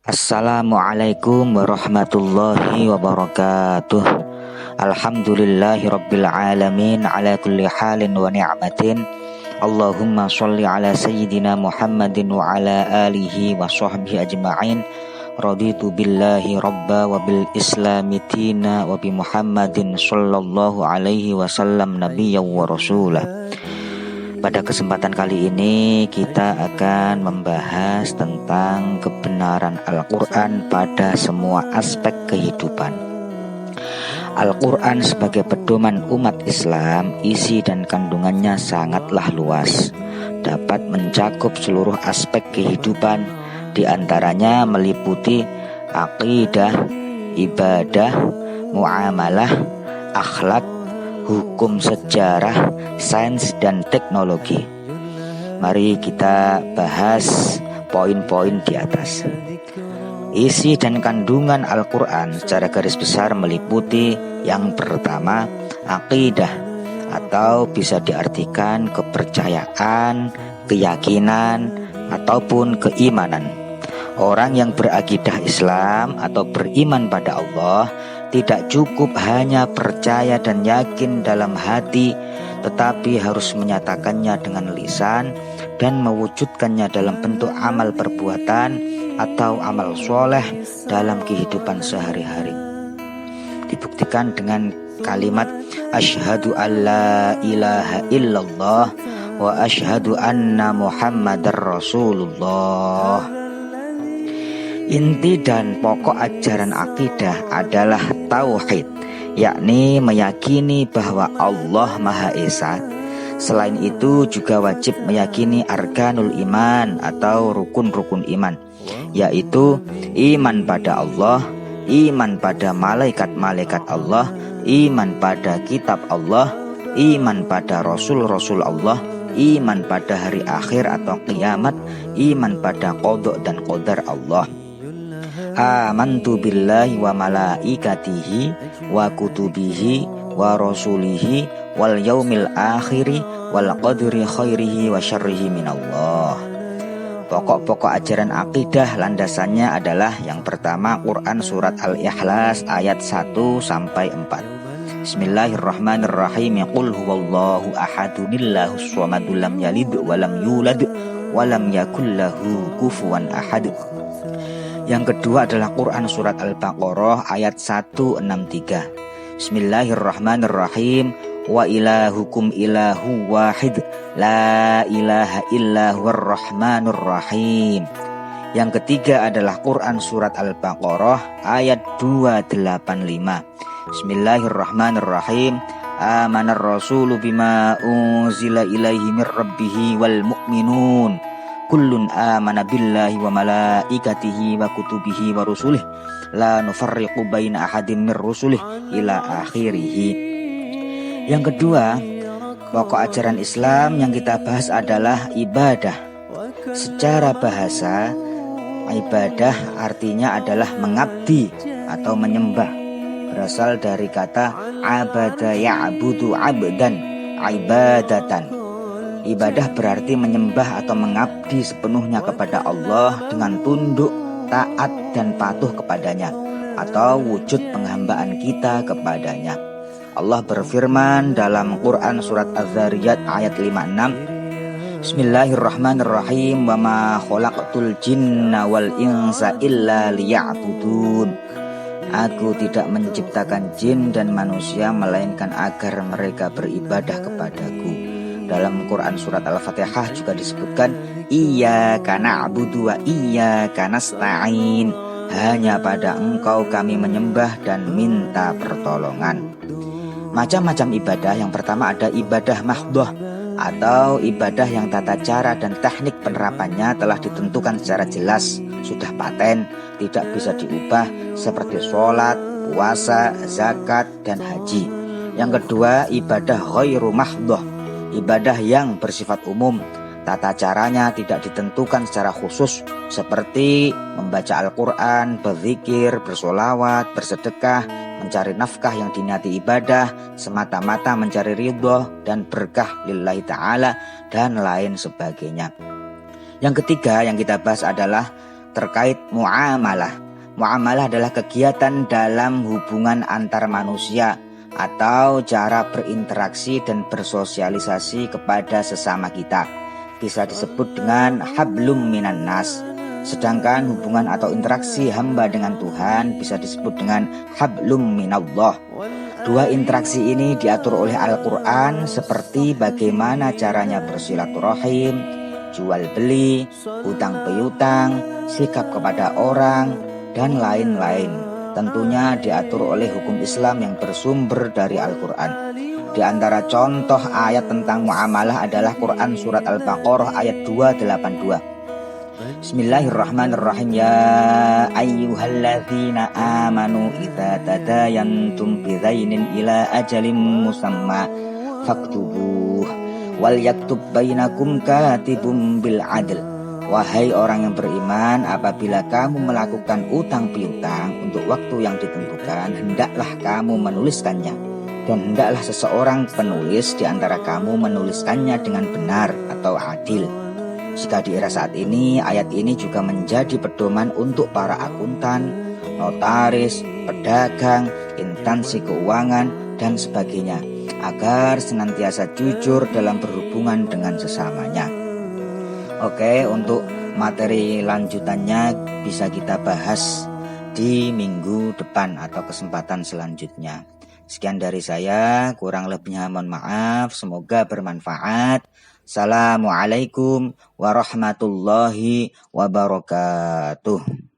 Assalamualaikum warahmatullahi wabarakatuh. Alhamdulillahi rabbil alamin ala kulli halin wa ni'matin. Allahumma sholli ala sayyidina Muhammadin wa ala alihi wa sahbihi ajma'in. Raditu billahi rabba wa bil islami tina wa bi Muhammadin sallallahu alaihi wasallam nabiyyan wa rasulah. Pada kesempatan kali ini kita akan membahas tentang kebenaran Al-Quran pada semua aspek kehidupan. Al-Quran sebagai pedoman umat Islam, isi dan kandungannya sangatlah luas, dapat mencakup seluruh aspek kehidupan, diantaranya meliputi akidah, ibadah, muamalah, akhlak, hukum sejarah, sains dan teknologi. Mari kita bahas poin-poin di atas. Isi dan kandungan Al-Quran secara garis besar meliputi yang pertama, akidah, atau bisa diartikan kepercayaan, keyakinan, ataupun keimanan. Orang yang berakidah Islam atau beriman pada Allah tidak cukup hanya percaya dan yakin dalam hati, tetapi harus menyatakannya dengan lisan dan mewujudkannya dalam bentuk amal perbuatan atau amal soleh dalam kehidupan sehari-hari. Dibuktikan dengan kalimat asyhadu alla ilaha illallah wa asyhadu anna muhammadar rasulullah. Inti dan pokok ajaran akidah adalah tauhid, yakni meyakini bahwa Allah Maha Esa. Selain itu juga wajib meyakini arkanul iman atau rukun-rukun iman, yaitu iman pada Allah, iman pada malaikat-malaikat Allah, iman pada kitab Allah, iman pada rasul-rasul Allah, iman pada hari akhir atau kiamat, iman pada qada dan qadar Allah. Amantu billahi wa malaikatihi wa kutubihi wa rasulihi wal yaumil akhiri wal qadri khairihi wa syarrihi minallah. Pokok-pokok ajaran akidah landasannya adalah yang pertama Quran surat Al-Ikhlas ayat 1 sampai 4. Bismillahirrahmanirrahim. Qul huwallahu ahadun illahus shamadul lam yalid wa lam yulad wa lam yakul lahu kufuwan ahad. Yang kedua adalah Quran surat Al-Baqarah ayat 163. Bismillahirrahmanirrahim. Wa ilahukum ilahu wahid la ilaha illa huwar rahmanur rahim. Yang ketiga adalah Quran surat Al-Baqarah ayat 285. Bismillahirrahmanirrahim. Amanar rasulu bima unzila ilaihi mir rabbihi wal mu'minun kullun amana billahi wa malaikatihi wa kutubihi wa rusulih la nufarriqu baina ahadim mir rusulih ila akhirih. Yang kedua, pokok ajaran Islam yang kita bahas adalah ibadah. Secara bahasa, ibadah artinya adalah mengabdi atau menyembah. Berasal dari kata abada ya'budu abdan, ibadatan. Ibadah berarti menyembah atau mengabdi sepenuhnya kepada Allah dengan tunduk, taat dan patuh kepadanya, atau wujud penghambaan kita kepadanya. Allah berfirman dalam Quran surat Az-Zariyat ayat 56. Bismillahirrahmanirrahim. Wa ma khalaqtul jinna wal insa illa liya'budun. Aku tidak menciptakan jin dan manusia melainkan agar mereka beribadah kepadaku. Dalam Quran surat Al-Fatihah juga disebutkan iyyaka na'budu wa iyyaka nasta'in. Hanya pada Engkau kami menyembah dan minta pertolongan. Macam-macam ibadah. Yang pertama ada ibadah mahdhah atau ibadah yang tata cara dan teknik penerapannya telah ditentukan secara jelas, sudah paten, tidak bisa diubah, seperti sholat, puasa, zakat, dan haji. Yang kedua ibadah ghairu mahdhah, ibadah yang bersifat umum, tata caranya tidak ditentukan secara khusus, seperti membaca Al-Quran, berzikir, bersolawat, bersedekah, mencari nafkah yang diniati ibadah, semata-mata mencari ridho dan berkah lillahi ta'ala, dan lain sebagainya. Yang ketiga yang kita bahas adalah terkait muamalah. Muamalah adalah kegiatan dalam hubungan antar manusia atau cara berinteraksi dan bersosialisasi kepada sesama kita. Bisa disebut dengan hablum minan nas. Sedangkan hubungan atau interaksi hamba dengan Tuhan bisa disebut dengan hablum minallah. Dua interaksi ini diatur oleh Al-Quran seperti bagaimana caranya bersilaturahim, jual beli, hutang piutang, sikap kepada orang, dan lain-lain. Tentunya diatur oleh hukum Islam yang bersumber dari Al-Quran. Di antara contoh ayat tentang muamalah adalah Quran surat Al-Baqarah ayat 282. Bismillahirrahmanirrahim. Ya ayyuhalladzina amanu idza tadayantum bidainin ila ajalin musamma faktubuh wal yaktub bainakum katibum bil adl. Wahai orang yang beriman, apabila kamu melakukan utang piutang untuk waktu yang ditentukan, hendaklah kamu menuliskannya, dan hendaklah seseorang penulis di antara kamu menuliskannya dengan benar atau adil. Jika di era saat ini, ayat ini juga menjadi pedoman untuk para akuntan, notaris, pedagang, instansi keuangan, dan sebagainya, agar senantiasa jujur dalam berhubungan dengan sesamanya. Oke, untuk materi lanjutannya bisa kita bahas di minggu depan atau kesempatan selanjutnya. Sekian dari saya, kurang lebihnya mohon maaf, semoga bermanfaat. Assalamualaikum warahmatullahi wabarakatuh.